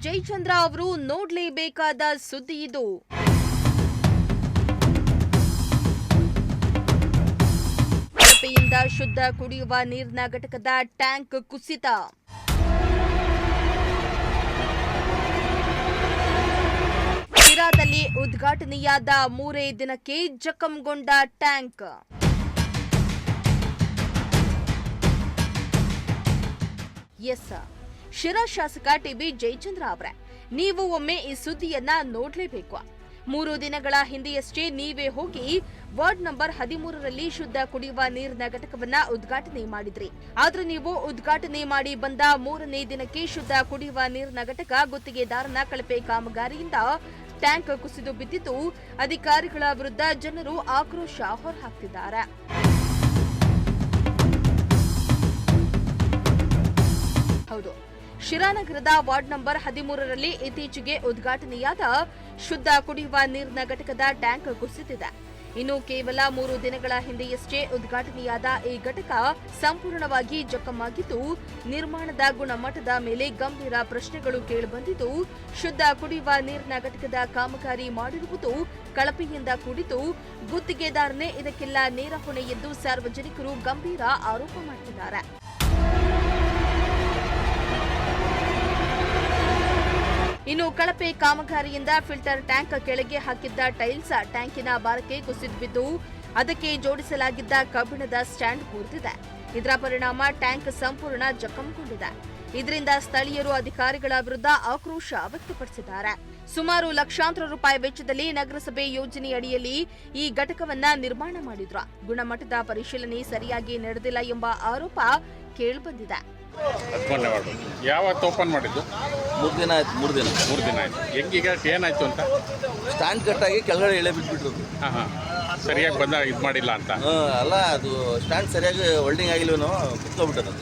ಜಯಚಂದ್ರ ಅವರು ನೋಡಲೇಬೇಕಾದ ಸುದ್ದಿ ಇದು. ಕಳಪೆಯಿಂದ ಶುದ್ಧ ಕುಡಿಯುವ ನೀರಿನ ಘಟಕದ ಟ್ಯಾಂಕ್ ಕುಸಿತ. ಶಿರಾದಲ್ಲಿ ಉದ್ಘಾಟನೆಯಾದ 3 ದಿನಕ್ಕೆ ಜಖಂಗೊಂಡ ಟ್ಯಾಂಕ್. ಎಸ್, ಶಿರಾ ಶಾಸಕ ಟಿಬಿ ಜಯಚಂದ್ರ ಅವರೇ, ನೀವು ಒಮ್ಮೆ ಈ ಸುದ್ದಿಯನ್ನ ನೋಡಲೇಬೇಕು. 3 ದಿನಗಳ ಹಿಂದೆಯಷ್ಟೇ ನೀವೇ ಹೋಗಿ ವಾರ್ಡ್ ನಂಬರ್ 13ರಲ್ಲಿ ಶುದ್ಧ ಕುಡಿಯುವ ನೀರಿನ ಘಟಕವನ್ನ ಉದ್ಘಾಟನೆ ಮಾಡಿದ್ರಿ. ಆದ್ರೆ ನೀವು ಉದ್ಘಾಟನೆ ಮಾಡಿ ಬಂದ 3ನೇ ದಿನಕ್ಕೆ ಶುದ್ಧ ಕುಡಿಯುವ ನೀರಿನ ಘಟಕ ಗುತ್ತಿಗೆದಾರನ ಕಳಪೆ ಕಾಮಗಾರಿಯಿಂದ ಟ್ಯಾಂಕ್ ಕುಸಿದು ಬಿದ್ದಿದ್ದು ಅಧಿಕಾರಿಗಳ ವಿರುದ್ಧ ಜನರು ಆಕ್ರೋಶ ಹೊರಹಾಕ್ತಿದ್ದಾರೆ. ಹೌದು, ಶಿರಾನಗರದ ವಾರ್ಡ್ ನಂಬರ್ 13ರಲ್ಲಿ ಇತ್ತೀಚೆಗೆ ಉದ್ಘಾಟನೆಯಾದ ಶುದ್ಧ ಕುಡಿಯುವ ನೀರಿನ ಘಟಕದ ಟ್ಯಾಂಕ್ ಕುಸಿದಿದೆ. ಇನ್ನು ಕೇವಲ 3 ದಿನಗಳ ಹಿಂದೆಯಷ್ಟೇ ಉದ್ಘಾಟನೆಯಾದ ಈ ಘಟಕ ಸಂಪೂರ್ಣವಾಗಿ ಜಖಮಾಗಿದ್ದು, ನಿರ್ಮಾಣದ ಗುಣಮಟ್ಟದ ಮೇಲೆ ಗಂಭೀರ ಪ್ರಶ್ನೆಗಳು ಕೇಳಿಬಂದಿದ್ದು, ಶುದ್ಧ ಕುಡಿಯುವ ನೀರಿನ ಘಟಕದ ಕಾಮಗಾರಿ ಮಾಡಿರುವುದು ಕಳಪೆಯಿಂದ ಕೂಡಿದ್ದು, ಗುತ್ತಿಗೆದಾರನೇ ಇದಕ್ಕೆಲ್ಲ ನೇರ ಹೊಣೆ ಎಂದು ಸಾರ್ವಜನಿಕರು ಗಂಭೀರ ಆರೋಪ ಮಾಡುತ್ತಿದ್ದಾರೆ. ಇನ್ನು ಕಳಪೆ ಕಾಮಗಾರಿಯಿಂದ ಫಿಲ್ಟರ್ ಟ್ಯಾಂಕ್ ಕೆಳಗೆ ಹಾಕಿದ್ದ ಟೈಲ್ಸ್ ಟ್ಯಾಂಕಿನ ಭಾರಕ್ಕೆ ಕುಸಿದು ಬಿದ್ದು ಅದಕ್ಕೆ ಜೋಡಿಸಲಾಗಿದ್ದ ಕಬ್ಬಿಣದ ಸ್ಟ್ಯಾಂಡ್ ಮುರಿದಿದೆ. ಇದರ ಪರಿಣಾಮ ಟ್ಯಾಂಕ್ ಸಂಪೂರ್ಣ ಜಖಂಗೊಂಡಿದೆ. ಇದರಿಂದ ಸ್ಥಳೀಯರು ಅಧಿಕಾರಿಗಳ ವಿರುದ್ಧ ಆಕ್ರೋಶ ವ್ಯಕ್ತಪಡಿಸಿದ್ದಾರೆ. ಸುಮಾರು ಲಕ್ಷಾಂತರ ರೂಪಾಯಿ ವೆಚ್ಚದಲ್ಲಿ ನಗರಸಭೆ ಯೋಜನೆ ಅಡಿಯಲ್ಲಿ ಈ ಘಟಕವನ್ನ ನಿರ್ಮಾಣ ಮಾಡಿದ್ರು. ಗುಣಮಟ್ಟದ ಪರಿಶೀಲನೆ ಸರಿಯಾಗಿ ನಡೆದಿಲ್ಲ ಎಂಬ ಆರೋಪ ಕೇಳಿಬಂದಿದೆ. ಯಾವತ್ತು ಓಪನ್ ಮಾಡಿದ್ದು? 3 ದಿನ ಆಯ್ತು. 3 ದಿನ ಆಯ್ತು. ಹೆಂಗೀಗ ಏನಾಯ್ತು ಅಂತ? ಸ್ಟ್ಯಾಂಡ್ ಕಟ್ಟಾಗಿ ಕೆಳಗಡೆ ಎಳೆ ಬಿಟ್ಬಿಟ್ರು. ಸರಿಯಾಗಿ ಬಂದ ಇದು ಮಾಡಿಲ್ಲ ಅಂತ? ಅಲ್ಲ, ಅದು ಸ್ಟ್ಯಾಂಡ್ ಸರಿಯಾಗಿ ವೆಲ್ಡಿಂಗ್ ಆಗಿಲ್ವೇನೋ, ಕುತ್ಕೊಬಿಟ್ಟದು.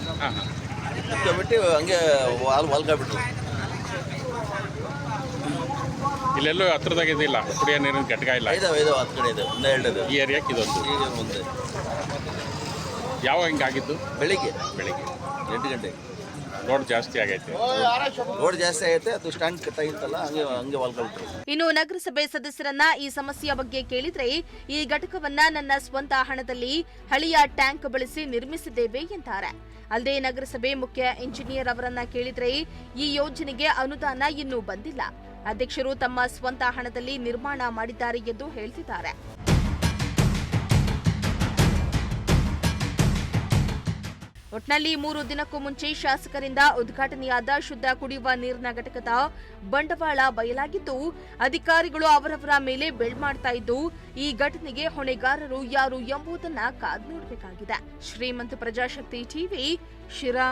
ಕುತ್ಕೊಬಿಟ್ಟು ಹಂಗೆ ವಾಲ್ಕಾಬಿಟ್ರು. ಇಲ್ಲೆಲ್ಲೂ ಹತ್ರದಾಗ ಇದಿಲ್ಲ, ಕುಡಿಯೋ ನೀರಿನ ಘಟಕ ಇಲ್ಲ? ಇದಾವೆ, 10 ಕಡೆ ಇದೆ. ಒಂದೇ 2 ಇದೆ ಈ ಏರಿಯಾಕ್ಕೆ ಇದೊಂದು. ಈಗ ಮುಂದೆ ಯಾವಾಗ ಹಿಂಗಾಗಿದ್ದು? ಬೆಳಿಗ್ಗೆ 8 ಗಂಟೆ. ಲೋಡ್ ಜಾಸ್ತಿ ಆಗೈತೆ. ಅದು ಸ್ಟ್ಯಾಂಡ್ ಕಟ್ಟಾಗಿತ್ತಲ್ಲ, ಹಂಗೆ ವಾಲ್ಕಾಬಿಟ್ರು. ಇನ್ನು ನಗರಸಭೆ ಸದಸ್ಯರನ್ನ ಈ ಸಮಸ್ಯೆಯ ಬಗ್ಗೆ ಕೇಳಿದ್ರೆ, ಈ ಘಟಕವನ್ನ ನನ್ನ ಸ್ವಂತ ಹಣದಲ್ಲಿ ಹಳೆಯ ಟ್ಯಾಂಕ್ ಬಳಸಿ ನಿರ್ಮಿಸಿದ್ದೇವೆ ಎಂತಾರೆ. ಅಲ್ಲದೆ ನಗರಸಭೆ ಮುಖ್ಯ ಇಂಜಿನಿಯರ್ ಅವರನ್ನ ಕೇಳಿದ್ರೆ, ಈ ಯೋಜನೆಗೆ ಅನುದಾನ ಇನ್ನೂ ಬಂದಿಲ್ಲ, ಅಧ್ಯಕ್ಷರು ತಮ್ಮ ಸ್ವಂತ ಹಣದಲ್ಲಿ ನಿರ್ಮಾಣ ಮಾಡಿದ್ದಾರೆ ಎಂದು ಹೇಳ್ತಿದ್ದಾರೆ. ಒಟ್ನಲ್ಲಿ 3 ದಿನಕ್ಕೂ ಮುಂಚೆ ಶಾಸಕರಿಂದ ಉದ್ಘಾಟನೆಯಾದ ಶುದ್ಧ ಕುಡಿಯುವ ನೀರಿನ ಘಟಕದ ಬಂಡವಾಳ ಬಯಲಾಗಿದ್ದು, ಅಧಿಕಾರಿಗಳು ಅವರವರ ಮೇಲೆ ಬೆಳ್ ಮಾಡ್ತಾ ಇದ್ದು, ಈ ಘಟನೆಗೆ ಹೊಣೆಗಾರರು ಯಾರು ಎಂಬುದನ್ನ ಕಾದು ನೋಡಬೇಕಾಗಿದೆ. ಶ್ರೀಮಂತ ಪ್ರಜಾಶಕ್ತಿ ಟಿವಿ, ಶಿರಾ.